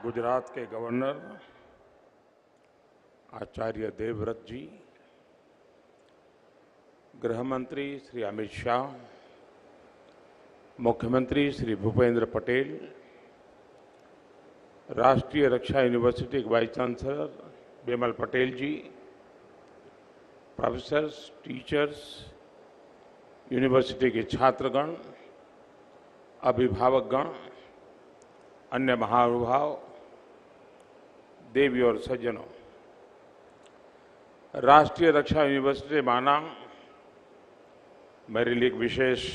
गुजरात के गवर्नर आचार्य देवव्रत जी, गृह मंत्री श्री अमित शाह, मुख्यमंत्री श्री भूपेंद्र पटेल, राष्ट्रीय रक्षा यूनिवर्सिटी के वाइस चांसलर बिमल पटेल जी, प्रोफेसर्स, टीचर्स, यूनिवर्सिटी के छात्रगण, अभिभावकगण, अन्य महानुभाव, देवी और सज्जनों, राष्ट्रीय रक्षा यूनिवर्सिटी माना मेरे लिए एक विशेष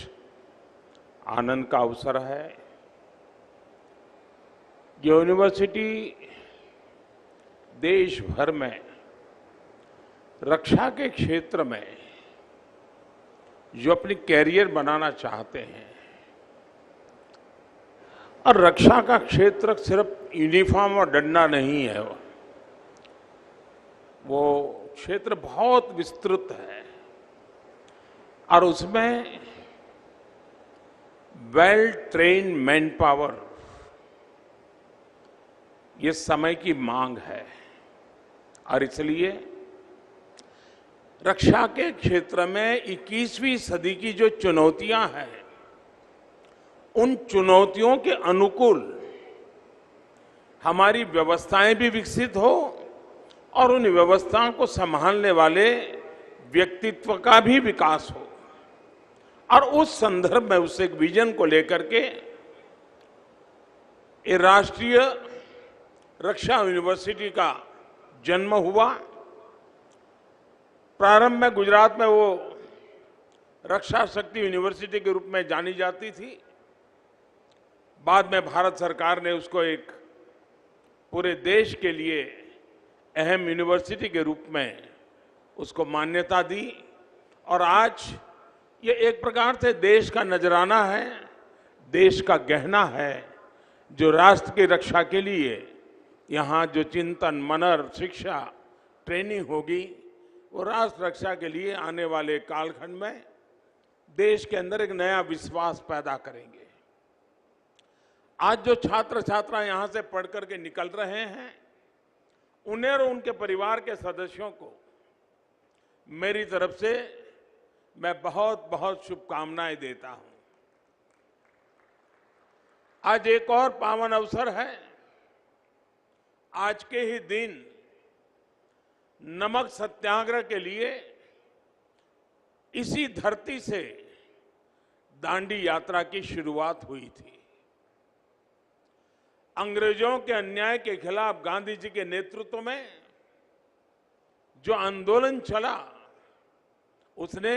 आनंद का अवसर है। यूनिवर्सिटी देश भर में रक्षा के क्षेत्र में जो अपनी कैरियर बनाना चाहते हैं, और रक्षा का क्षेत्र सिर्फ यूनिफॉर्म और डंडा नहीं है, वो क्षेत्र बहुत विस्तृत है और उसमें वेल ट्रेन्ड मैन पावर ये समय की मांग है। और इसलिए रक्षा के क्षेत्र में 21वीं सदी की जो चुनौतियां हैं, उन चुनौतियों के अनुकूल हमारी व्यवस्थाएं भी विकसित हो और उन व्यवस्थाओं को संभालने वाले व्यक्तित्व का भी विकास हो। और उस संदर्भ में उस एक विजन को लेकर के ये राष्ट्रीय रक्षा यूनिवर्सिटी का जन्म हुआ। प्रारंभ में गुजरात में वो रक्षा शक्ति यूनिवर्सिटी के रूप में जानी जाती थी। बाद में भारत सरकार ने उसको एक पूरे देश के लिए अहम यूनिवर्सिटी के रूप में उसको मान्यता दी और आज ये एक प्रकार से देश का नजराना है, देश का गहना है, जो राष्ट्र की रक्षा के लिए यहाँ जो चिंतन, मनन, शिक्षा, ट्रेनिंग होगी, वो राष्ट्र रक्षा के लिए आने वाले कालखंड में देश के अंदर एक नया विश्वास पैदा करेंगे। आज जो छात्र छात्रा यहाँ से पढ़ करके निकल रहे हैं, उन्हें और उनके परिवार के सदस्यों को मेरी तरफ से मैं बहुत बहुत शुभकामनाएं देता हूं। आज एक और पावन अवसर है। आज के ही दिन नमक सत्याग्रह के लिए इसी धरती से दांडी यात्रा की शुरुआत हुई थी। अंग्रेजों के अन्याय के खिलाफ गांधी जी के नेतृत्व में जो आंदोलन चला, उसने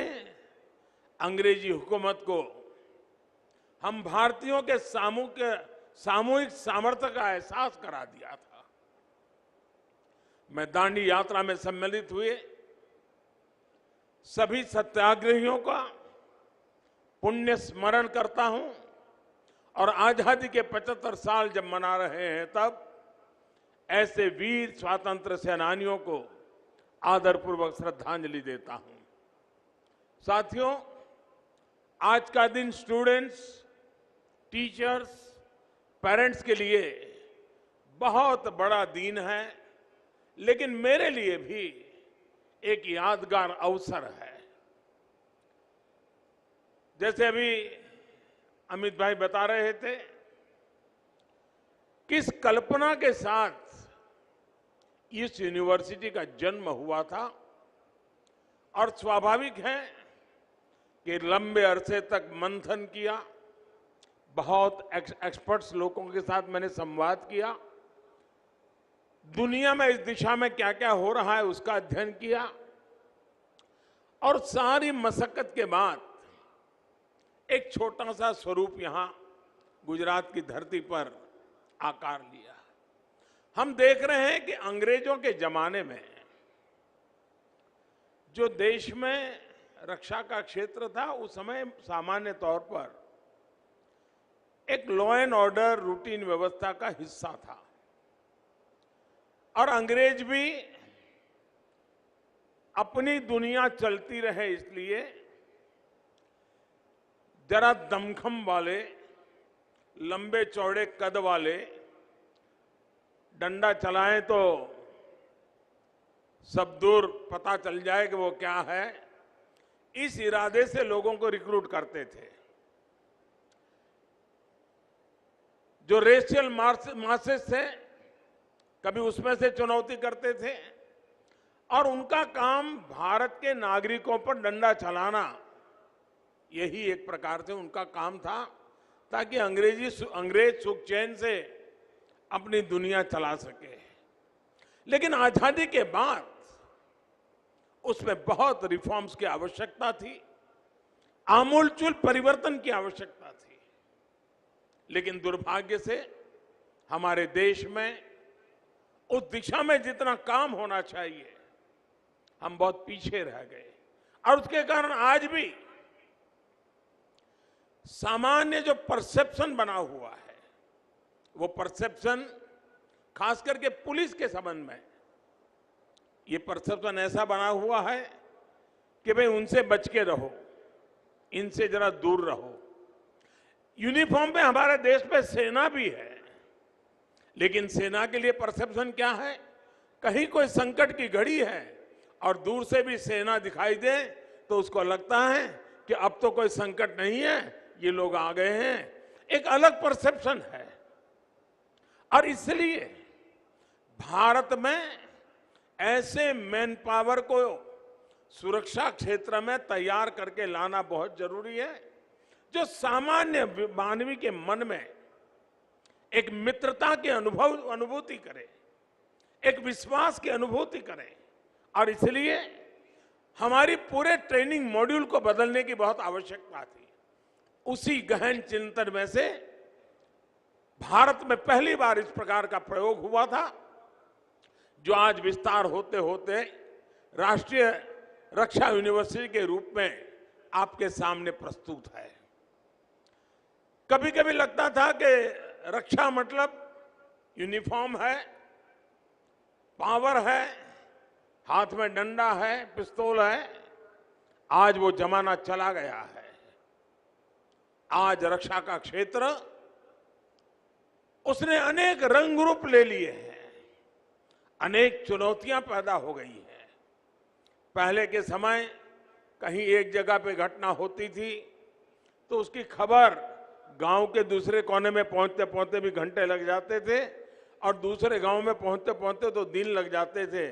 अंग्रेजी हुकूमत को हम भारतीयों के सामूहिक सामर्थ्य का एहसास करा दिया था। मैं दांडी यात्रा में सम्मिलित हुए सभी सत्याग्रहियों का पुण्य स्मरण करता हूं और आजादी के 75 साल जब मना रहे हैं, तब ऐसे वीर स्वातंत्र सेनानियों को आदरपूर्वक श्रद्धांजलि देता हूं। साथियों, आज का दिन स्टूडेंट्स, टीचर्स, पेरेंट्स के लिए बहुत बड़ा दिन है, लेकिन मेरे लिए भी एक यादगार अवसर है। जैसे अभी अमित भाई बता रहे थे, किस कल्पना के साथ इस यूनिवर्सिटी का जन्म हुआ था। और स्वाभाविक है कि लंबे अरसे तक मंथन किया, बहुत एक्सपर्ट्स लोगों के साथ मैंने संवाद किया, दुनिया में इस दिशा में क्या क्या हो रहा है उसका अध्ययन किया और सारी मशक्कत के बाद एक छोटा सा स्वरूप यहां गुजरात की धरती पर आकार लिया। हम देख रहे हैं कि अंग्रेजों के जमाने में जो देश में रक्षा का क्षेत्र था, उस समय सामान्य तौर पर एक लॉ एंड ऑर्डर रूटीन व्यवस्था का हिस्सा था और अंग्रेज भी अपनी दुनिया चलती रहे इसलिए जरा दमखम वाले, लंबे चौड़े कद वाले डंडा चलाएं तो सब दूर पता चल जाए कि वो क्या है, इस इरादे से लोगों को रिक्रूट करते थे। जो रेशियल मार्सेस थे, कभी उसमें से चुनौती करते थे और उनका काम भारत के नागरिकों पर डंडा चलाना, यही एक प्रकार से उनका काम था, ताकि अंग्रेज सुख चैन से अपनी दुनिया चला सके। लेकिन आजादी के बाद उसमें बहुत रिफॉर्म्स की आवश्यकता थी, आमूलचूल परिवर्तन की आवश्यकता थी। लेकिन दुर्भाग्य से हमारे देश में उस दिशा में जितना काम होना चाहिए, हम बहुत पीछे रह गए और उसके कारण आज भी सामान्य जो परसेप्शन बना हुआ है, वो परसेप्शन खास करके पुलिस के संबंध में, ये परसेप्शन ऐसा बना हुआ है कि भाई उनसे बच के रहो, इनसे जरा दूर रहो। यूनिफॉर्म पे हमारे देश में सेना भी है, लेकिन सेना के लिए परसेप्शन क्या है? कहीं कोई संकट की घड़ी है और दूर से भी सेना दिखाई दे तो उसको लगता है कि अब तो कोई संकट नहीं है, ये लोग आ गए हैं। एक अलग परसेप्शन है और इसलिए भारत में ऐसे मैन पावर को सुरक्षा क्षेत्र में तैयार करके लाना बहुत जरूरी है, जो सामान्य मानवी के मन में एक मित्रता की अनुभूति करे, एक विश्वास की अनुभूति करे। और इसलिए हमारी पूरे ट्रेनिंग मॉड्यूल को बदलने की बहुत आवश्यकता थी। उसी गहन चिंतन में से भारत में पहली बार इस प्रकार का प्रयोग हुआ था, जो आज विस्तार होते होते राष्ट्रीय रक्षा यूनिवर्सिटी के रूप में आपके सामने प्रस्तुत है। कभी कभी लगता था कि रक्षा मतलब यूनिफॉर्म है, पावर है, हाथ में डंडा है, पिस्तौल है। आज वो जमाना चला गया है। आज रक्षा का क्षेत्र उसने अनेक रंग रूप ले लिए हैं, अनेक चुनौतियां पैदा हो गई हैं। पहले के समय कहीं एक जगह पे घटना होती थी तो उसकी खबर गांव के दूसरे कोने में पहुंचते पहुंचते भी घंटे लग जाते थे और दूसरे गांव में पहुंचते पहुंचते तो दिन लग जाते थे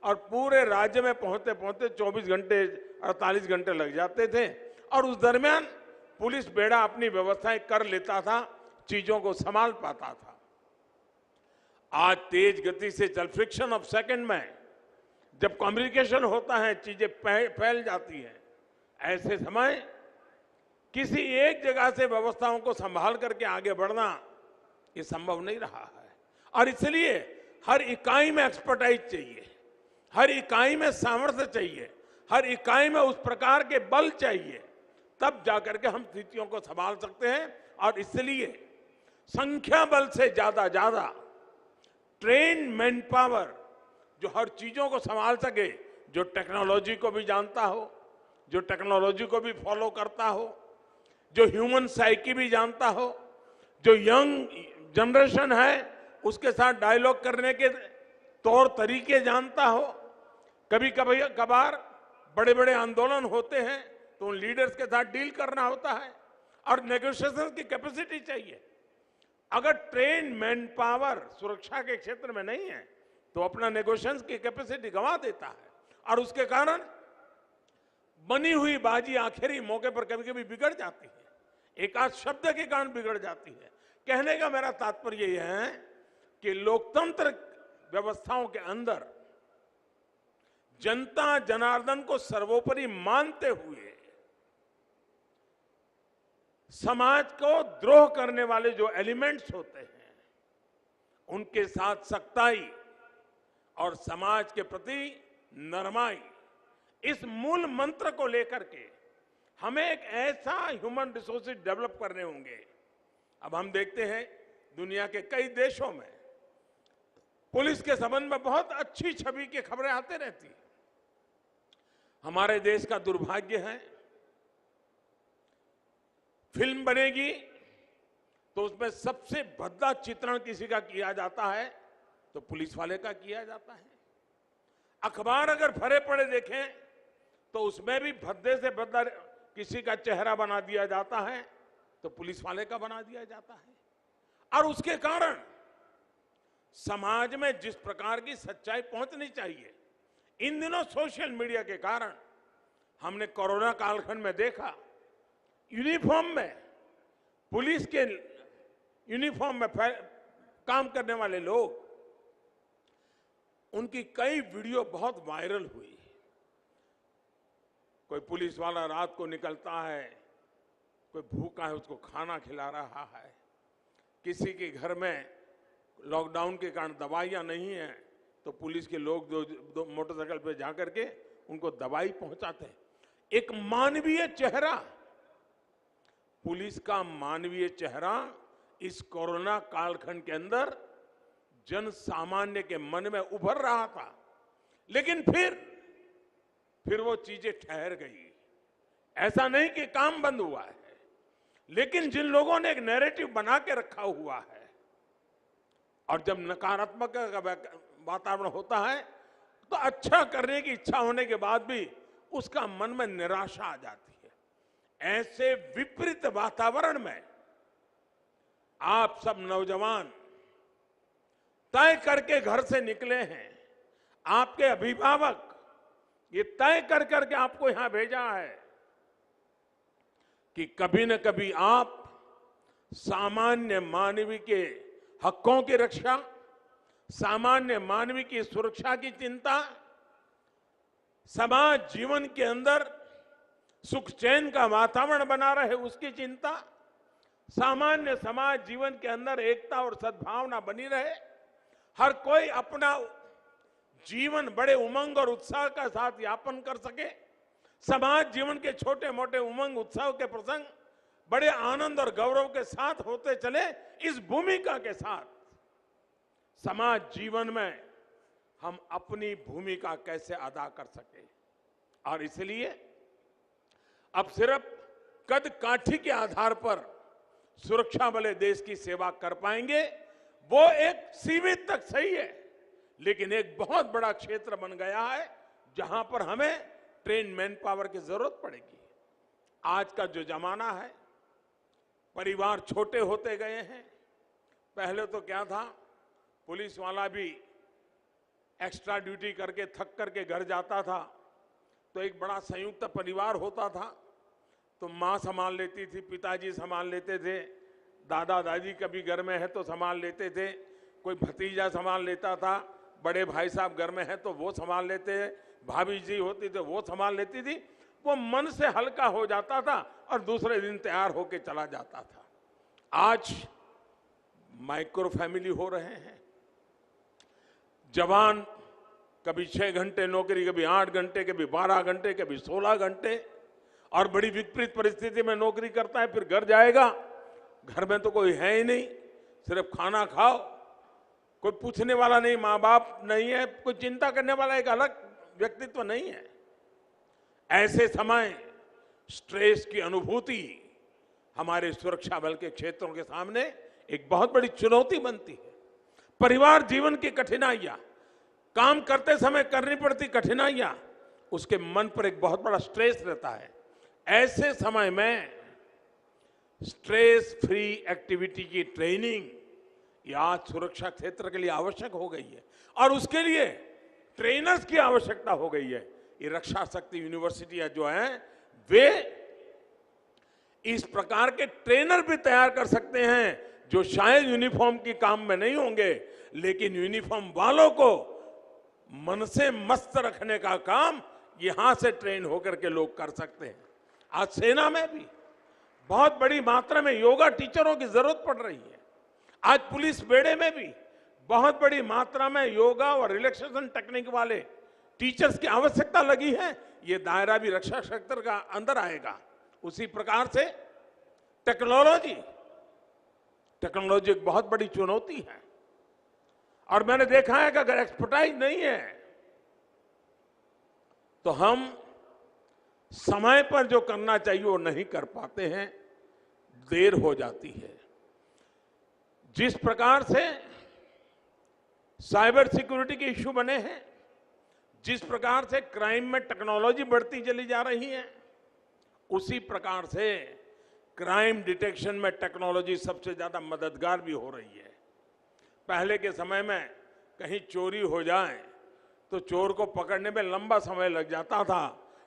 और पूरे राज्य में पहुंचते पहुंचते 24 घंटे 48 घंटे लग जाते थे। और उस दरमियान पुलिस बेड़ा अपनी व्यवस्थाएं कर लेता था, चीजों को संभाल पाता था। आज तेज गति से चल फ्रिक्शन ऑफ सेकंड में जब कम्युनिकेशन होता है, चीजें फैल जाती हैं। ऐसे समय किसी एक जगह से व्यवस्थाओं को संभाल करके आगे बढ़ना ये संभव नहीं रहा है। और इसलिए हर इकाई में एक्सपर्टाइज चाहिए, हर इकाई में सामर्थ्य चाहिए, हर इकाई में उस प्रकार के बल चाहिए, तब जाकर के हम स्थितियों को संभाल सकते हैं। और इसलिए संख्या बल से ज्यादा ट्रेन मैन पावर, जो हर चीजों को संभाल सके, जो टेक्नोलॉजी को भी जानता हो, जो टेक्नोलॉजी को भी फॉलो करता हो, जो ह्यूमन साइकी भी जानता हो, जो यंग जनरेशन है उसके साथ डायलॉग करने के तौर तरीके जानता हो। कभी कभी कभार बड़े बड़े आंदोलन होते हैं तो उन लीडर्स के साथ डील करना होता है और नेगोशिएशन की कैपेसिटी चाहिए। अगर ट्रेन मैन पावर सुरक्षा के क्षेत्र में नहीं है तो अपना नेगोशिएशन की कैपेसिटी गंवा देता है और उसके कारण बनी हुई बाजी आखिरी मौके पर कभी कभी बिगड़ जाती है, एक आध शब्द के कारण बिगड़ जाती है। कहने का मेरा तात्पर्य यह है कि लोकतंत्र व्यवस्थाओं के अंदर जनता जनार्दन को सर्वोपरि मानते हुए समाज को द्रोह करने वाले जो एलिमेंट्स होते हैं उनके साथ सख्ताई और समाज के प्रति नरमाई, इस मूल मंत्र को लेकर के हमें एक ऐसा ह्यूमन रिसोर्सेज डेवलप करने होंगे। अब हम देखते हैं दुनिया के कई देशों में पुलिस के संबंध में बहुत अच्छी छवि की खबरें आते रहती हैं। हमारे देश का दुर्भाग्य है, फिल्म बनेगी तो उसमें सबसे भद्दा चित्रण किसी का किया जाता है तो पुलिस वाले का किया जाता है। अखबार अगर भरे पड़े देखें तो उसमें भी भद्दे से भद्दा किसी का चेहरा बना दिया जाता है तो पुलिस वाले का बना दिया जाता है। और उसके कारण समाज में जिस प्रकार की सच्चाई पहुंचनी चाहिए, इन दिनों सोशल मीडिया के कारण हमने कोरोना कालखंड में देखा, यूनिफॉर्म में, पुलिस के यूनिफॉर्म में काम करने वाले लोग, उनकी कई वीडियो बहुत वायरल हुई। कोई पुलिस वाला रात को निकलता है, कोई भूखा है उसको खाना खिला रहा है, किसी के घर में लॉकडाउन के कारण दवाइयां नहीं है तो पुलिस के लोग दो मोटरसाइकिल पे जाकर के उनको दवाई पहुंचाते हैं। एक मानवीय चेहरा, पुलिस का मानवीय चेहरा इस कोरोना कालखंड के अंदर जन सामान्य के मन में उभर रहा था। लेकिन फिर वो चीजें ठहर गई। ऐसा नहीं कि काम बंद हुआ है, लेकिन जिन लोगों ने एक नैरेटिव बना के रखा हुआ है, और जब नकारात्मक वातावरण होता है तो अच्छा करने की इच्छा होने के बाद भी उसका मन में निराशा आ जाती है। ऐसे विपरीत वातावरण में आप सब नौजवान तय करके घर से निकले हैं, आपके अभिभावक ये तय कर करके आपको यहां भेजा है कि कभी न कभी आप सामान्य मानवीय के हकों की रक्षा, सामान्य मानवीय की सुरक्षा की चिंता, समाज जीवन के अंदर सुख चैन का वातावरण बना रहे उसकी चिंता, सामान्य समाज जीवन के अंदर एकता और सद्भावना बनी रहे, हर कोई अपना जीवन बड़े उमंग और उत्साह के साथ यापन कर सके, समाज जीवन के छोटे मोटे उमंग उत्साह के प्रसंग बड़े आनंद और गौरव के साथ होते चले, इस भूमिका के साथ समाज जीवन में हम अपनी भूमिका कैसे अदा कर सके। और इसलिए अब सिर्फ कद काठी के आधार पर सुरक्षा बले देश की सेवा कर पाएंगे, वो एक सीमित तक सही है, लेकिन एक बहुत बड़ा क्षेत्र बन गया है जहां पर हमें ट्रेन मैन पावर की जरूरत पड़ेगी। आज का जो जमाना है, परिवार छोटे होते गए हैं। पहले तो क्या था, पुलिस वाला भी एक्स्ट्रा ड्यूटी करके थक करके घर जाता था तो एक बड़ा संयुक्त परिवार होता था, तो माँ संभाल लेती थी, पिताजी संभाल लेते थे, दादा दादी कभी घर में है तो संभाल लेते थे, कोई भतीजा संभाल लेता था, बड़े भाई साहब घर में है तो वो संभाल लेते, भाभी जी होती तो वो संभाल लेती थी। वो मन से हल्का हो जाता था और दूसरे दिन तैयार होके चला जाता था। आज माइक्रो फैमिली हो रहे हैं, जवान कभी 6 घंटे नौकरी, कभी 8 घंटे, कभी 12 घंटे, कभी 16 घंटे, और बड़ी विपरीत परिस्थिति में नौकरी करता है, फिर घर जाएगा, घर में तो कोई है ही नहीं, सिर्फ खाना खाओ, कोई पूछने वाला नहीं, माँ बाप नहीं है, कोई चिंता करने वाला एक अलग व्यक्तित्व नहीं है। ऐसे समय स्ट्रेस की अनुभूति हमारे सुरक्षा बल के क्षेत्रों के सामने एक बहुत बड़ी चुनौती बनती है। परिवार जीवन की कठिनाइयां, काम करते समय करनी पड़ती कठिनाइयां, उसके मन पर एक बहुत बड़ा स्ट्रेस रहता है। ऐसे समय में स्ट्रेस फ्री एक्टिविटी की ट्रेनिंग ये आज सुरक्षा क्षेत्र के लिए आवश्यक हो गई है, और उसके लिए ट्रेनर्स की आवश्यकता हो गई है। ये रक्षा शक्ति यूनिवर्सिटियां जो हैं, वे इस प्रकार के ट्रेनर भी तैयार कर सकते हैं जो शायद यूनिफॉर्म के काम में नहीं होंगे, लेकिन यूनिफॉर्म वालों को मन से मस्त रखने का काम यहां से ट्रेन होकर के लोग कर सकते हैं। आज सेना में भी बहुत बड़ी मात्रा में योगा टीचरों की जरूरत पड़ रही है। आज पुलिस बेड़े में भी बहुत बड़ी मात्रा में योगा और रिलैक्सेशन टेक्निक वाले टीचर्स की आवश्यकता लगी है। ये दायरा भी रक्षा क्षेत्र का अंदर आएगा। उसी प्रकार से टेक्नोलॉजी एक बहुत बड़ी चुनौती है, और मैंने देखा है कि अगर एक्सपर्टाइज नहीं है तो हम समय पर जो करना चाहिए वो नहीं कर पाते हैं, देर हो जाती है। जिस प्रकार से साइबर सिक्योरिटी के इश्यू बने हैं। जिस प्रकार से क्राइम में टेक्नोलॉजी बढ़ती चली जा रही है, उसी प्रकार से क्राइम डिटेक्शन में टेक्नोलॉजी सबसे ज्यादा मददगार भी हो रही है। पहले के समय में कहीं चोरी हो जाए तो चोर को पकड़ने में लंबा समय लग जाता था,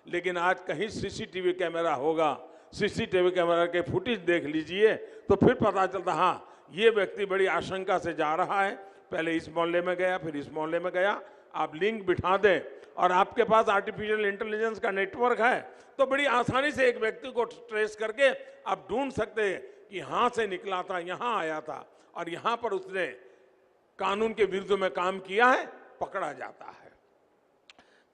लेकिन आज कहीं सीसीटीवी कैमरा होगा, सीसीटीवी कैमरा के फुटेज देख लीजिए तो फिर पता चलता हाँ ये व्यक्ति बड़ी आशंका से जा रहा है, पहले इस मोहल्ले में गया फिर इस मोहल्ले में गया। आप लिंक बिठा दें और आपके पास आर्टिफिशियल इंटेलिजेंस का नेटवर्क है तो बड़ी आसानी से एक व्यक्ति को ट्रेस करके आप ढूंढ सकते हैं कि यहां से निकला था, यहां आया था और यहां पर उसने कानून के विरुद्ध में काम किया है, पकड़ा जाता है।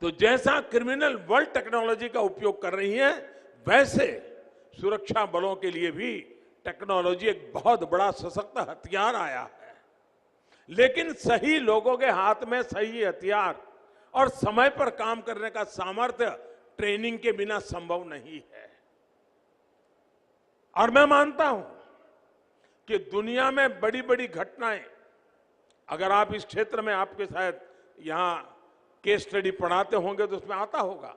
तो जैसा क्रिमिनल वर्ल्ड टेक्नोलॉजी का उपयोग कर रही है, वैसे सुरक्षा बलों के लिए भी टेक्नोलॉजी एक बहुत बड़ा सशक्त हथियार आया है। लेकिन सही लोगों के हाथ में सही हथियार और समय पर काम करने का सामर्थ्य ट्रेनिंग के बिना संभव नहीं है। और मैं मानता हूं कि दुनिया में बड़ी बड़ी घटनाएं, अगर आप इस क्षेत्र में आपके शायद यहां केस स्टडी पढ़ाते होंगे तो उसमें आता होगा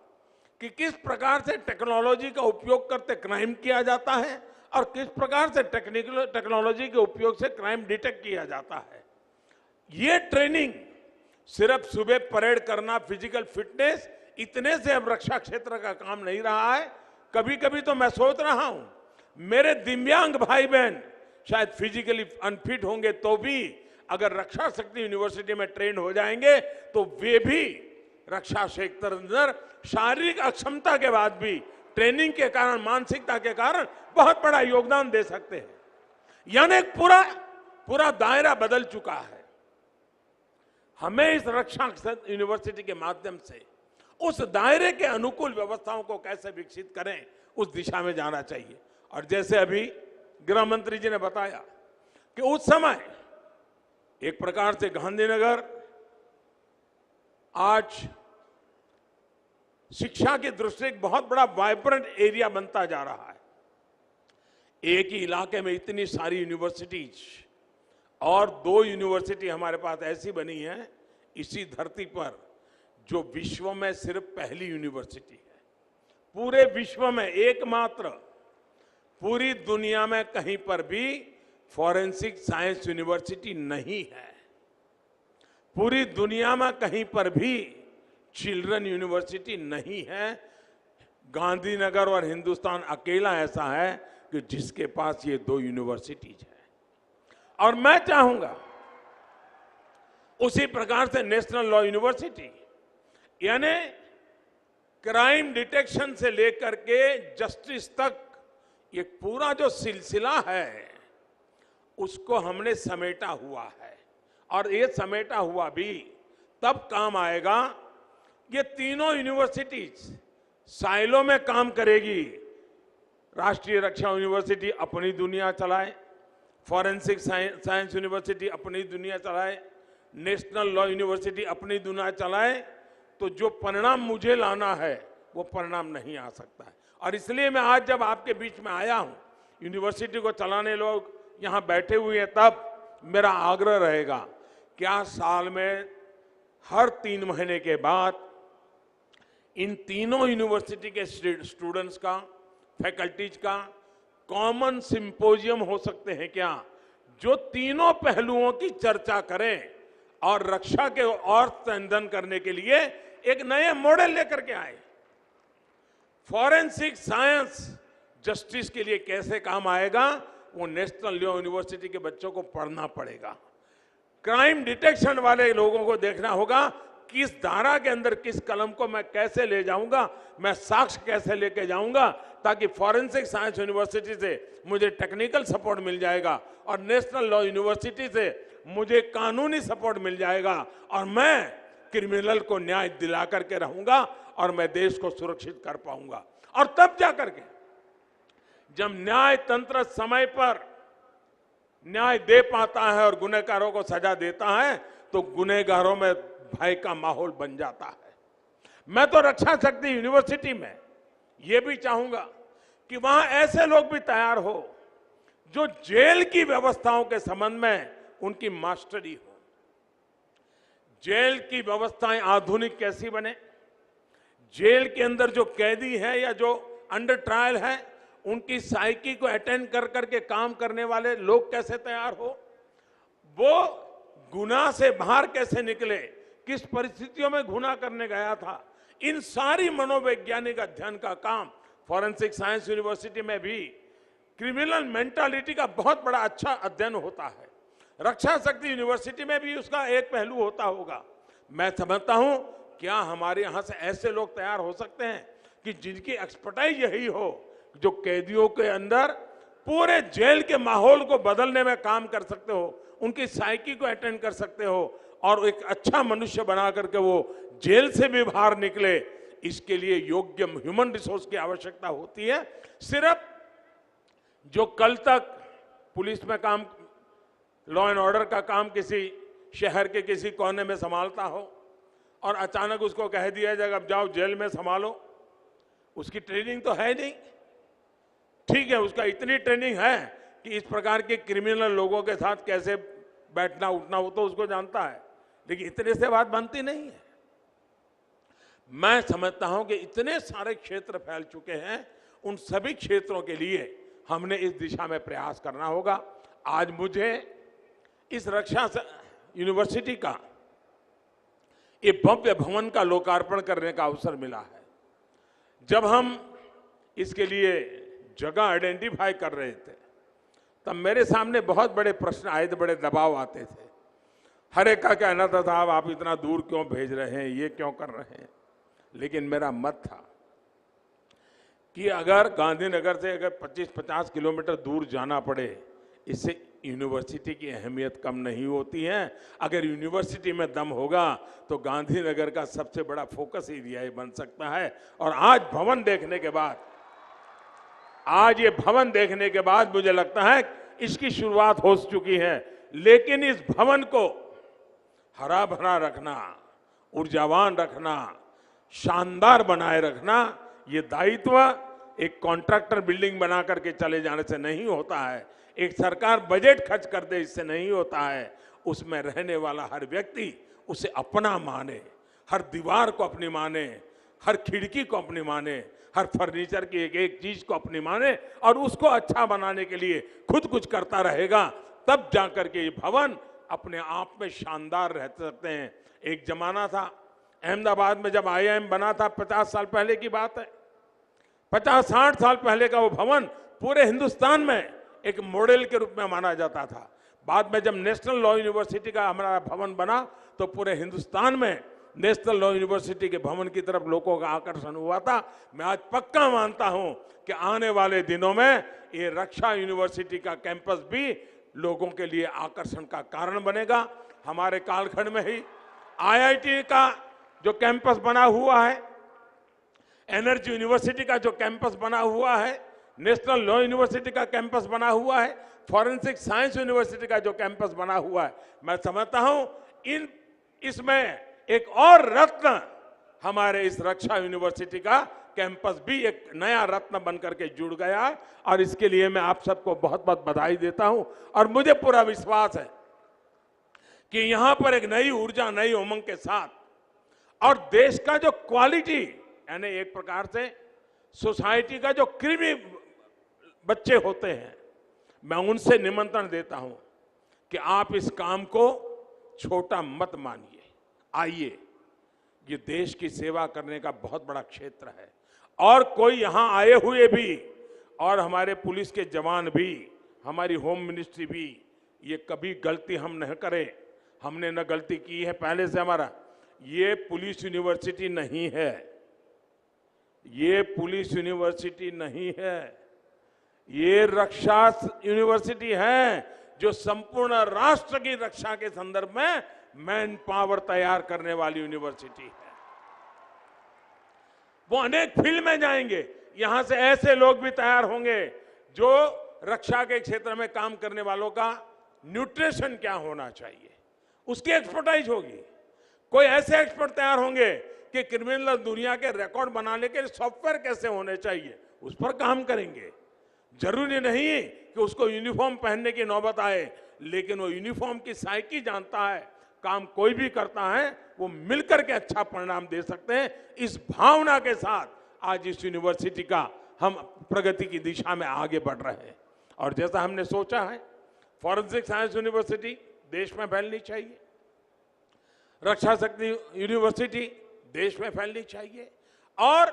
कि किस प्रकार से टेक्नोलॉजी का उपयोग करते क्राइम किया जाता है और किस प्रकार से टेक्नोलॉजी के उपयोग से क्राइम डिटेक्ट किया जाता है। ये ट्रेनिंग सिर्फ सुबह परेड करना, फिजिकल फिटनेस, इतने से अब रक्षा क्षेत्र का काम नहीं रहा है। कभी कभी तो मैं सोच रहा हूं मेरे दिव्यांग भाई बहन शायद फिजिकली अनफिट होंगे तो भी अगर रक्षा शक्ति यूनिवर्सिटी में ट्रेन हो जाएंगे तो वे भी रक्षा क्षेत्र अंदर शारीरिक अक्षमता के बाद भी ट्रेनिंग के कारण, मानसिकता के कारण बहुत बड़ा योगदान दे सकते हैं। यानी पूरा दायरा बदल चुका है। हमें इस रक्षा यूनिवर्सिटी के माध्यम से उस दायरे के अनुकूल व्यवस्थाओं को कैसे विकसित करें, उस दिशा में जाना चाहिए। और जैसे अभी गृह मंत्री जी ने बताया कि उस समय एक प्रकार से गांधीनगर आज शिक्षा की दृष्टि से एक बहुत बड़ा वाइब्रेंट एरिया बनता जा रहा है। एक ही इलाके में इतनी सारी यूनिवर्सिटीज और 2 यूनिवर्सिटी हमारे पास ऐसी बनी है इसी धरती पर जो विश्व में सिर्फ पहली यूनिवर्सिटी है। पूरे विश्व में एकमात्र, पूरी दुनिया में कहीं पर भी फॉरेंसिक साइंस यूनिवर्सिटी नहीं है। पूरी दुनिया में कहीं पर भी चिल्ड्रन यूनिवर्सिटी नहीं है। गांधीनगर और हिंदुस्तान अकेला ऐसा है कि जिसके पास ये 2 यूनिवर्सिटीज है। और मैं चाहूंगा उसी प्रकार से नेशनल लॉ यूनिवर्सिटी, यानी क्राइम डिटेक्शन से लेकर के जस्टिस तक ये पूरा जो सिलसिला है उसको हमने समेटा हुआ है। और ये समेटा हुआ भी तब काम आएगा, ये तीनों यूनिवर्सिटीज साइलो में काम करेगी। राष्ट्रीय रक्षा यूनिवर्सिटी अपनी दुनिया चलाए, फॉरेंसिक साइंस यूनिवर्सिटी अपनी दुनिया चलाए, नेशनल लॉ यूनिवर्सिटी अपनी दुनिया चलाए, तो जो परिणाम मुझे लाना है वो परिणाम नहीं आ सकता है। और इसलिए मैं आज जब आपके बीच में आया हूं, यूनिवर्सिटी को चलाने लोग यहां बैठे हुए हैं, तब मेरा आग्रह रहेगा क्या साल में हर 3 महीने के बाद इन तीनों यूनिवर्सिटी के स्टूडेंट्स का, फैकल्टीज का कॉमन सिंपोजियम हो सकते हैं क्या, जो तीनों पहलुओं की चर्चा करें और रक्षा के और संवर्धन करने के लिए एक नए मॉडल लेकर के आए। फॉरेंसिक साइंस जस्टिस के लिए कैसे काम आएगा, वो नेशनल लॉ यूनिवर्सिटी के बच्चों को पढ़ना पड़ेगा। क्राइम डिटेक्शन वाले लोगों को देखना होगा किस धारा के अंदर किस कलम को मैं कैसे ले जाऊंगा, मैं साक्ष्य कैसे लेके जाऊंगा, ताकि फॉरेंसिक साइंस यूनिवर्सिटी से मुझे टेक्निकल सपोर्ट मिल जाएगा और नेशनल लॉ यूनिवर्सिटी से मुझे कानूनी सपोर्ट मिल जाएगा और मैं क्रिमिनल को न्याय दिला करके रहूंगा और मैं देश को सुरक्षित कर पाऊंगा। और तब जाकर के जब न्याय तंत्र समय पर न्याय दे पाता है और गुनहगारों को सजा देता है तो गुनहगारों में भय का माहौल बन जाता है। मैं तो रक्षा शक्ति यूनिवर्सिटी में ये भी चाहूंगा कि वहां ऐसे लोग भी तैयार हो जो जेल की व्यवस्थाओं के संबंध में उनकी मास्टरी हो। जेल की व्यवस्थाएं आधुनिक कैसी बने, जेल के अंदर जो कैदी है या जो अंडर ट्रायल है उनकी साइकी को अटेंड कर करके काम करने वाले लोग कैसे तैयार हो, वो गुनाह से बाहर कैसे निकले, किस परिस्थितियों में गुनाह करने गया था, इन सारी मनोवैज्ञानिक अध्ययन का काम फॉरेंसिक साइंस यूनिवर्सिटी में भी क्रिमिनल मेंटालिटी का बहुत बड़ा अच्छा अध्ययन होता है। रक्षा शक्ति यूनिवर्सिटी में भी उसका एक पहलू होता होगा। मैं समझता हूं क्या हमारे यहां से ऐसे लोग तैयार हो सकते हैं कि जिनकी एक्सपर्टाइज यही हो, जो कैदियों के अंदर पूरे जेल के माहौल को बदलने में काम कर सकते हो, उनकी साइकी को अटेंड कर सकते हो और एक अच्छा मनुष्य बना करके वो जेल से भी बाहर निकले। इसके लिए योग्य ह्यूमन रिसोर्स की आवश्यकता होती है। सिर्फ जो कल तक पुलिस में काम, लॉ एंड ऑर्डर का काम किसी शहर के किसी कोने में संभालता हो और अचानक उसको कह दिया जाएगा अब जाओ जेल में संभालो, उसकी ट्रेनिंग तो है नहीं। ठीक है, उसका इतनी ट्रेनिंग है कि इस प्रकार के क्रिमिनल लोगों के साथ कैसे बैठना उठना वो तो उसको जानता है, लेकिन इतने से बात बनती नहीं है। मैं समझता हूं कि इतने सारे क्षेत्र फैल चुके हैं, उन सभी क्षेत्रों के लिए हमने इस दिशा में प्रयास करना होगा। आज मुझे इस रक्षा यूनिवर्सिटी का ये भव्य भवन का लोकार्पण करने का अवसर मिला है। जब हम इसके लिए जगह आइडेंटिफाई कर रहे थे तब मेरे सामने बहुत बड़े प्रश्न आए थे, बड़े दबाव आते थे। हर एक का कहना था साहब आप इतना दूर क्यों भेज रहे हैं, ये क्यों कर रहे हैं। लेकिन मेरा मत था कि अगर गांधीनगर से अगर 25-50 किलोमीटर दूर जाना पड़े, इससे यूनिवर्सिटी की अहमियत कम नहीं होती है। अगर यूनिवर्सिटी में दम होगा तो गांधीनगर का सबसे बड़ा फोकस एरिया ये बन सकता है। और आज भवन देखने के बाद, आज ये भवन देखने के बाद मुझे लगता है इसकी शुरुआत हो चुकी है, लेकिन इस भवन को हरा भरा रखना, ऊर्जावान रखना, शानदार बनाए रखना, ये दायित्व एक कॉन्ट्रैक्टर बिल्डिंग बना करके चले जाने से नहीं होता है, एक सरकार बजट खर्च कर दे इससे नहीं होता है। उसमें रहने वाला हर व्यक्ति उसे अपना माने, हर दीवार को अपनी माने, हर खिड़की को अपनी माने, हर फर्नीचर की एक एक चीज को अपनी माने और उसको अच्छा बनाने के लिए खुद कुछ करता रहेगा, तब जाकर के ये भवन अपने आप में शानदार रह सकते हैं। एक जमाना था अहमदाबाद में जब IIM बना था, 50 साल पहले की बात है, 50-60 साल पहले का वो भवन पूरे हिंदुस्तान में एक मॉडल के रूप में माना जाता था। बाद में जब नेशनल लॉ यूनिवर्सिटी का हमारा भवन बना तो पूरे हिंदुस्तान में नेशनल लॉ यूनिवर्सिटी के भवन की तरफ लोगों का आकर्षण हुआ था। मैं आज पक्का मानता हूं कि आने वाले दिनों में ये रक्षा यूनिवर्सिटी का कैंपस भी लोगों के लिए आकर्षण का कारण बनेगा। हमारे कालखंड में ही IIT का जो कैंपस बना हुआ है, एनर्जी यूनिवर्सिटी का जो कैंपस बना हुआ है, नेशनल लॉ यूनिवर्सिटी का कैंपस बना हुआ है, फॉरेंसिक साइंस यूनिवर्सिटी का जो कैंपस बना हुआ है, मैं समझता हूं इसमें एक और रत्न हमारे इस रक्षा यूनिवर्सिटी का कैंपस भी एक नया रत्न बनकर के जुड़ गया है। और इसके लिए मैं आप सबको बहुत बहुत बधाई देता हूं और मुझे पूरा विश्वास है कि यहां पर एक नई ऊर्जा, नई उमंग के साथ और देश का जो क्वालिटी, यानी एक प्रकार से सोसाइटी का जो कृमि बच्चे होते हैं, मैं उनसे निमंत्रण देता हूं कि आप इस काम को छोटा मत मानिए। आइए, ये देश की सेवा करने का बहुत बड़ा क्षेत्र है और कोई यहां आए हुए भी और हमारे पुलिस के जवान भी, हमारी होम मिनिस्ट्री भी, ये कभी गलती हम न करें। हमने न गलती की है पहले से। हमारा ये पुलिस यूनिवर्सिटी नहीं है, ये पुलिस यूनिवर्सिटी नहीं है, ये रक्षा यूनिवर्सिटी है जो संपूर्ण राष्ट्र की रक्षा के संदर्भ में मैन पावर तैयार करने वाली यूनिवर्सिटी है। वो अनेक फील्ड में जाएंगे, यहां से ऐसे लोग भी तैयार होंगे जो रक्षा के क्षेत्र में काम करने वालों का न्यूट्रिशन क्या होना चाहिए उसकी एक्सपर्टाइज होगी। कोई ऐसे एक्सपर्ट तैयार होंगे कि क्रिमिनल दुनिया के रिकॉर्ड बनाने के सॉफ्टवेयर कैसे होने चाहिए उस पर काम करेंगे। जरूरी नहीं कि उसको यूनिफॉर्म पहनने की नौबत आए, लेकिन वो यूनिफॉर्म की साइकी जानता है, काम कोई भी करता है वो मिलकर के अच्छा परिणाम दे सकते हैं। इस भावना के साथ आज इस यूनिवर्सिटी का हम प्रगति की दिशा में आगे बढ़ रहे हैं। और जैसा हमने सोचा है, फॉरेंसिक साइंस यूनिवर्सिटी देश में फैलनी चाहिए, रक्षा शक्ति यूनिवर्सिटी देश में फैलनी चाहिए। और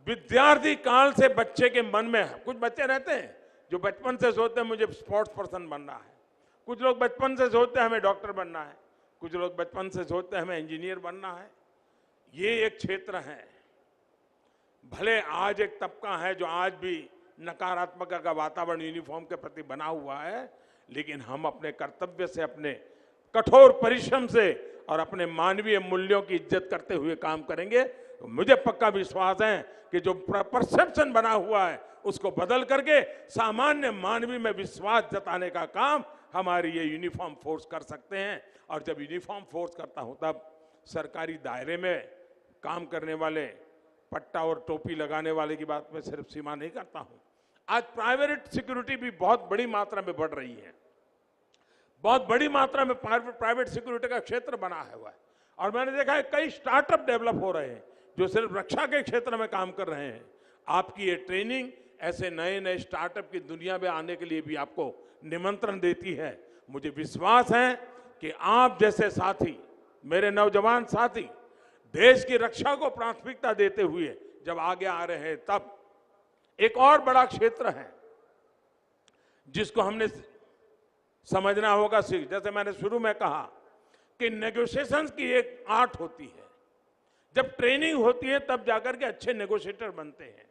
विद्यार्थी काल से बच्चे के मन में, कुछ बच्चे रहते हैं जो बचपन से सोचते हैं मुझे स्पोर्ट्स पर्सन बनना है, कुछ लोग बचपन से सोचते हैं हमें डॉक्टर बनना है, कुछ लोग बचपन से सोचते हैं हमें इंजीनियर बनना है। ये एक क्षेत्र है, भले आज एक तबका है जो आज भी नकारात्मकता का वातावरण यूनिफॉर्म के प्रति बना हुआ है, लेकिन हम अपने कर्तव्य से, अपने कठोर परिश्रम से और अपने मानवीय मूल्यों की इज्जत करते हुए काम करेंगे। तो मुझे पक्का विश्वास है कि जो परसेप्शन बना हुआ है उसको बदल करके सामान्य मानवीय में विश्वास जताने का काम हमारी ये यूनिफॉर्म फोर्स कर सकते हैं। और जब यूनिफॉर्म फोर्स करता हूं तब सरकारी दायरे में काम करने वाले, पट्टा और टोपी लगाने वाले की बात में सिर्फ सीमा नहीं करता हूं। आज प्राइवेट सिक्योरिटी भी बहुत बड़ी मात्रा में बढ़ रही है, बहुत बड़ी मात्रा में प्राइवेट सिक्योरिटी का क्षेत्र बना हुआ है। और मैंने देखा है कई स्टार्टअप डेवलप हो रहे हैं जो सिर्फ रक्षा के क्षेत्र में काम कर रहे हैं। आपकी ये ट्रेनिंग ऐसे नए नए स्टार्टअप की दुनिया में आने के लिए भी आपको निमंत्रण देती है। मुझे विश्वास है कि आप जैसे साथी, मेरे नौजवान साथी, देश की रक्षा को प्राथमिकता देते हुए जब आगे आ रहे हैं, तब एक और बड़ा क्षेत्र है जिसको हमने समझना होगा। जैसे मैंने शुरू में कहा कि नेगोशिएशंस की एक आर्ट होती है, जब ट्रेनिंग होती है तब जाकर के अच्छे नेगोशिएटर बनते हैं,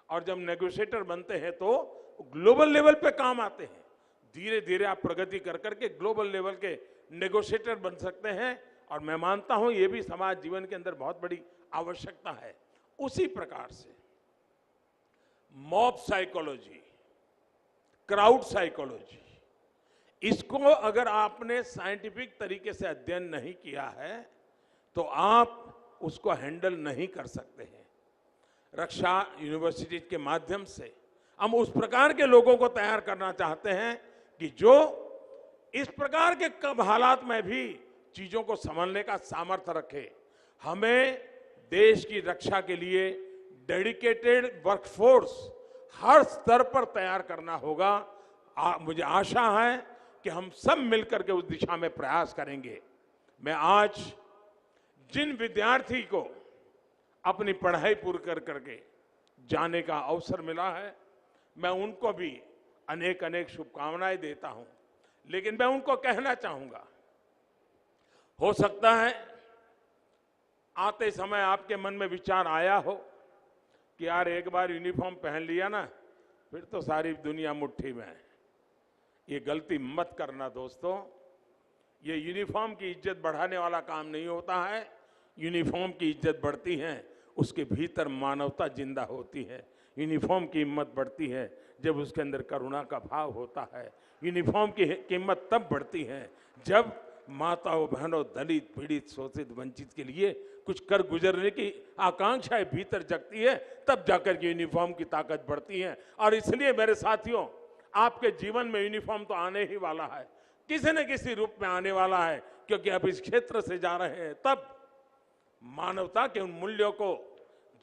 और जब नेगोशिएटर बनते हैं तो ग्लोबल लेवल पे काम आते हैं। धीरे धीरे आप प्रगति कर करके ग्लोबल लेवल के नेगोशिएटर बन सकते हैं, और मैं मानता हूं ये भी समाज जीवन के अंदर बहुत बड़ी आवश्यकता है। उसी प्रकार से मॉब साइकोलॉजी, क्राउड साइकोलॉजी, इसको अगर आपने साइंटिफिक तरीके से अध्ययन नहीं किया है तो आप उसको हैंडल नहीं कर सकते हैं। रक्षा यूनिवर्सिटी के माध्यम से हम उस प्रकार के लोगों को तैयार करना चाहते हैं कि जो इस प्रकार के कब हालात में भी चीजों को संभालने का सामर्थ्य रखे। हमें देश की रक्षा के लिए डेडिकेटेड वर्कफोर्स हर स्तर पर तैयार करना होगा। मुझे आशा है कि हम सब मिलकर के उस दिशा में प्रयास करेंगे। मैं आज जिन विद्यार्थी को अपनी पढ़ाई पूरी कर करके जाने का अवसर मिला है, मैं उनको भी अनेक अनेक शुभकामनाएं देता हूं। लेकिन मैं उनको कहना चाहूंगा, हो सकता है आते समय आपके मन में विचार आया हो कि यार एक बार यूनिफॉर्म पहन लिया ना, फिर तो सारी दुनिया मुट्ठी में है। ये गलती मत करना दोस्तों। ये यूनिफॉर्म की इज्जत बढ़ाने वाला काम नहीं होता है। यूनिफॉर्म की इज्जत बढ़ती है, उसके भीतर मानवता जिंदा होती है। यूनिफॉर्म की हिम्मत बढ़ती है जब उसके अंदर करुणा का भाव होता है। यूनिफॉर्म की कीमत तब बढ़ती है जब माताओं, बहनों, दलित, पीड़ित, शोषित, वंचित के लिए कुछ कर गुजरने की आकांक्षाएं भीतर जगती है, तब जाकर के यूनिफॉर्म की ताकत बढ़ती है। और इसलिए मेरे साथियों, आपके जीवन में यूनिफॉर्म तो आने ही वाला है, किसी न किसी रूप में आने वाला है, क्योंकि आप इस क्षेत्र से जा रहे हैं। तब मानवता के उन मूल्यों को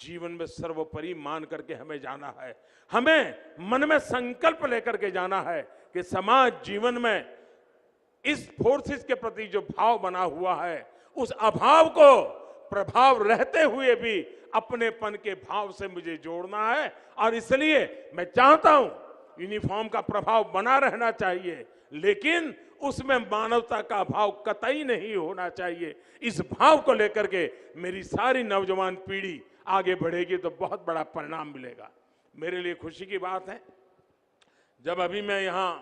जीवन में सर्वोपरि मान करके हमें जाना है। हमें मन में संकल्प लेकर के जाना है कि समाज जीवन में इस फोर्सेस के प्रति जो भाव बना हुआ है, उस अभाव को प्रभाव रहते हुए भी अपनेपन के भाव से मुझे जोड़ना है। और इसलिए मैं चाहता हूं यूनिफॉर्म का प्रभाव बना रहना चाहिए, लेकिन उसमें मानवता का भाव कतई नहीं होना चाहिए। इस भाव को लेकर के मेरी सारी नौजवान पीढ़ी आगे बढ़ेगी तो बहुत बड़ा परिणाम मिलेगा। मेरे लिए खुशी की बात है, जब अभी मैं यहां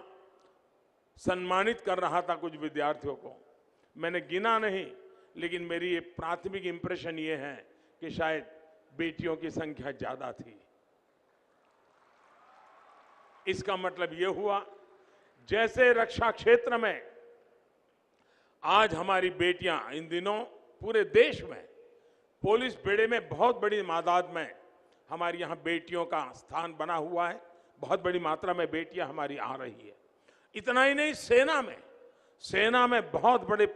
सम्मानित कर रहा था कुछ विद्यार्थियों को, मैंने गिना नहीं, लेकिन मेरी ये प्राथमिक इंप्रेशन ये है कि शायद बेटियों की संख्या ज्यादा थी। इसका मतलब ये हुआ, जैसे रक्षा क्षेत्र में आज हमारी बेटियां इन दिनों पूरे देश में पुलिस बेड़े में बहुत बड़ी तादाद में हमारी यहां बेटियों का स्थान बना हुआ है, बहुत बड़ी मात्रा में बेटियां हमारी आ रही है। इतना ही नहीं, सेना में बहुत बड़े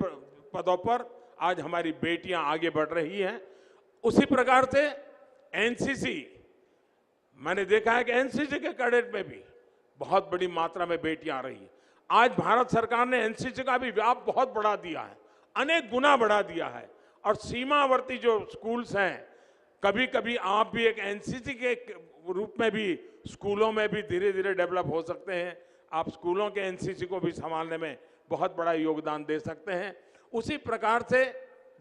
पदों पर आज हमारी बेटियां आगे बढ़ रही हैं। उसी प्रकार से एनसीसी, मैंने देखा है कि एनसीसी के कैडेट में भी बहुत बड़ी मात्रा में बेटियां आ रही हैं। आज भारत सरकार ने एनसीसी का भी व्याप बहुत बढ़ा दिया है, अनेक गुना बढ़ा दिया है। और सीमावर्ती जो स्कूल्स हैं, कभी कभी आप भी एक एनसीसी के रूप में भी स्कूलों में भी धीरे धीरे डेवलप हो सकते हैं। आप स्कूलों के एनसीसी को भी संभालने में बहुत बड़ा योगदान दे सकते हैं। उसी प्रकार से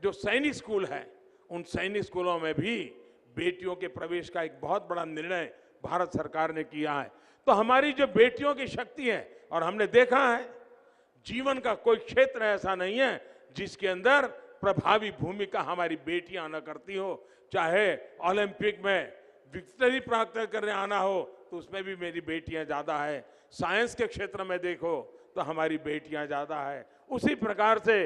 जो सैनिक स्कूल है, उन सैनिक स्कूलों में भी बेटियों के प्रवेश का एक बहुत बड़ा निर्णय भारत सरकार ने किया है। तो हमारी जो बेटियों की शक्ति है, और हमने देखा है जीवन का कोई क्षेत्र ऐसा नहीं है जिसके अंदर प्रभावी भूमिका हमारी बेटियां न करती हो। चाहे ओलंपिक में विक्ट्री प्राप्त करने आना हो तो उसमें भी मेरी बेटियां ज्यादा है। साइंस के क्षेत्र में देखो तो हमारी बेटियां ज्यादा है। उसी प्रकार से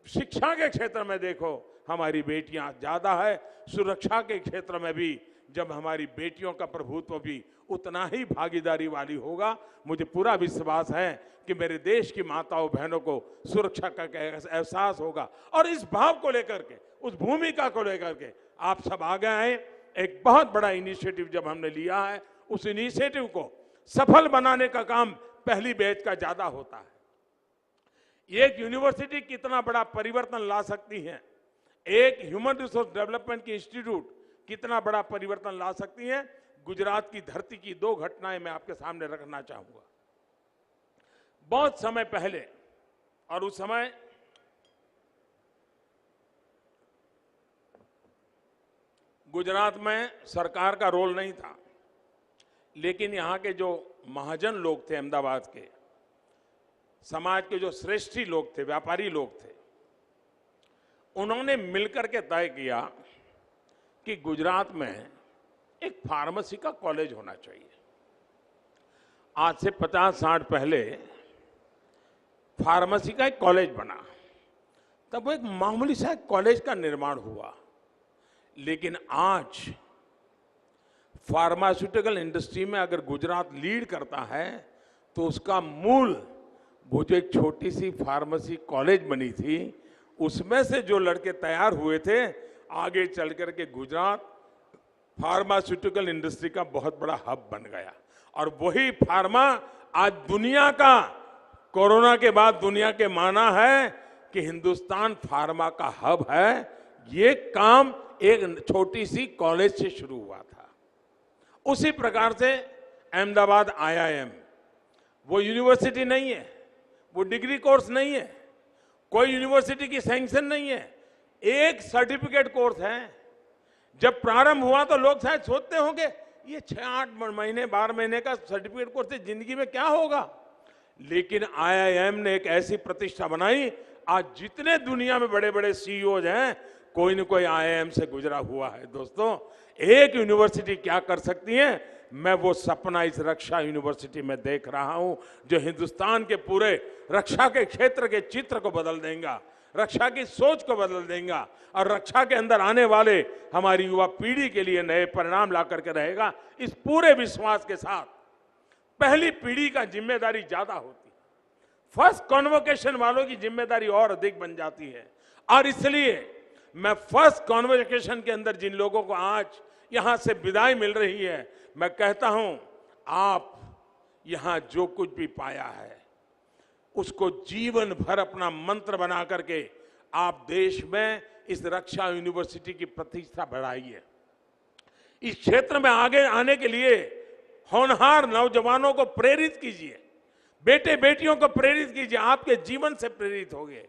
शिक्षा के क्षेत्र में देखो हमारी बेटियां ज्यादा है। सुरक्षा के क्षेत्र में भी जब हमारी बेटियों का प्रभुत्व भी उतना ही भागीदारी वाली होगा, मुझे पूरा विश्वास है कि मेरे देश की माताओं बहनों को सुरक्षा का एहसास होगा। और इस भाव को लेकर के, उस भूमिका को लेकर के आप सब आगे आए। एक बहुत बड़ा इनिशिएटिव जब हमने लिया है, उस इनिशिएटिव को सफल बनाने का काम पहली बैच का ज्यादा होता है। एक यूनिवर्सिटी कितना बड़ा परिवर्तन ला सकती है, एक ह्यूमन रिसोर्स डेवलपमेंट की इंस्टीट्यूट कितना बड़ा परिवर्तन ला सकती है। गुजरात की धरती की दो घटनाएं मैं आपके सामने रखना चाहूंगा। बहुत समय पहले, और उस समय गुजरात में सरकार का रोल नहीं था, लेकिन यहां के जो महाजन लोग थे, अहमदाबाद के समाज के जो श्रेष्ठी लोग थे, व्यापारी लोग थे, उन्होंने मिलकर के तय किया कि गुजरात में एक फार्मेसी का कॉलेज होना चाहिए। आज से 50-60 पहले फार्मेसी का एक कॉलेज बना, तब वो एक मामूली सा कॉलेज का निर्माण हुआ। लेकिन आज फार्मास्यूटिकल इंडस्ट्री में अगर गुजरात लीड करता है तो उसका मूल, वो जो एक छोटी सी फार्मेसी कॉलेज बनी थी, उसमें से जो लड़के तैयार हुए थे, आगे चल करके गुजरात फार्मास्यूटिकल इंडस्ट्री का बहुत बड़ा हब बन गया। और वही फार्मा आज दुनिया का, कोरोना के बाद दुनिया के माना है कि हिंदुस्तान फार्मा का हब है। ये काम एक छोटी सी कॉलेज से शुरू हुआ था। उसी प्रकार से अहमदाबाद IIM, वो यूनिवर्सिटी नहीं है, वो डिग्री कोर्स नहीं है, कोई यूनिवर्सिटी की सैंक्शन नहीं है, एक सर्टिफिकेट कोर्स है। जब प्रारंभ हुआ तो लोग शायद सोचते होंगे ये 6-8 महीने 12 महीने का सर्टिफिकेट कोर्स से जिंदगी में क्या होगा। लेकिन IIM ने एक ऐसी प्रतिष्ठा बनाई, आज जितने दुनिया में बड़े बड़े CEOs हैं, कोई न कोई IIM से गुजरा हुआ है। दोस्तों, एक यूनिवर्सिटी क्या कर सकती है, मैं वो सपना इस रक्षा यूनिवर्सिटी में देख रहा हूं, जो हिंदुस्तान के पूरे रक्षा के क्षेत्र के चित्र को बदल देगा, रक्षा की सोच को बदल देगा और रक्षा के अंदर आने वाले हमारी युवा पीढ़ी के लिए नए परिणाम ला करके रहेगा। इस पूरे विश्वास के साथ पहली पीढ़ी का जिम्मेदारी ज्यादा होती है, फर्स्ट कॉन्वोकेशन वालों की जिम्मेदारी और अधिक बन जाती है। और इसलिए मैं फर्स्ट कॉन्वोकेशन के अंदर जिन लोगों को आज यहां से विदाई मिल रही है, मैं कहता हूं, आप यहां जो कुछ भी पाया है उसको जीवन भर अपना मंत्र बना करके आप देश में इस रक्षा यूनिवर्सिटी की प्रतिष्ठा बढ़ाइए। इस क्षेत्र में आगे आने के लिए होनहार नौजवानों को प्रेरित कीजिए, बेटे बेटियों को प्रेरित कीजिए। आपके जीवन से प्रेरित होंगे,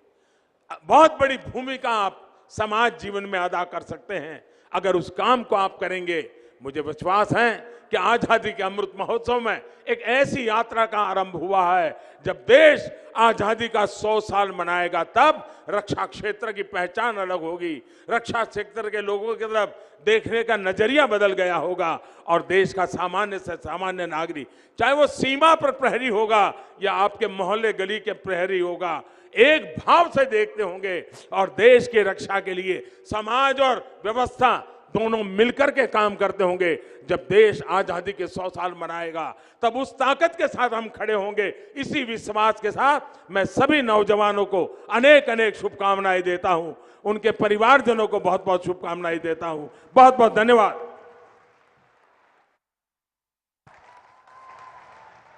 बहुत बड़ी भूमिका आप समाज जीवन में अदा कर सकते हैं अगर उस काम को आप करेंगे। मुझे विश्वास है कि आजादी के अमृत महोत्सव में एक ऐसी यात्रा का आरंभ हुआ है, जब देश आजादी का 100 साल मनाएगा, तब रक्षा क्षेत्र की पहचान अलग होगी, रक्षा क्षेत्र के लोगों की तरफ देखने का नजरिया बदल गया होगा और देश का सामान्य से सामान्य नागरिक, चाहे वो सीमा पर प्रहरी होगा या आपके मोहल्ले गली के प्रहरी होगा, एक भाव से देखते होंगे और देश की रक्षा के लिए समाज और व्यवस्था दोनों मिलकर के काम करते होंगे। जब देश आजादी के 100 साल मनाएगा तब उस ताकत के साथ हम खड़े होंगे। इसी विश्वास के साथ मैं सभी नौजवानों को अनेक अनेक शुभकामनाएं देता हूं, उनके परिवारजनों को बहुत बहुत शुभकामनाएं देता हूं। बहुत बहुत धन्यवाद।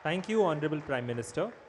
Thank you, Honorable Prime Minister.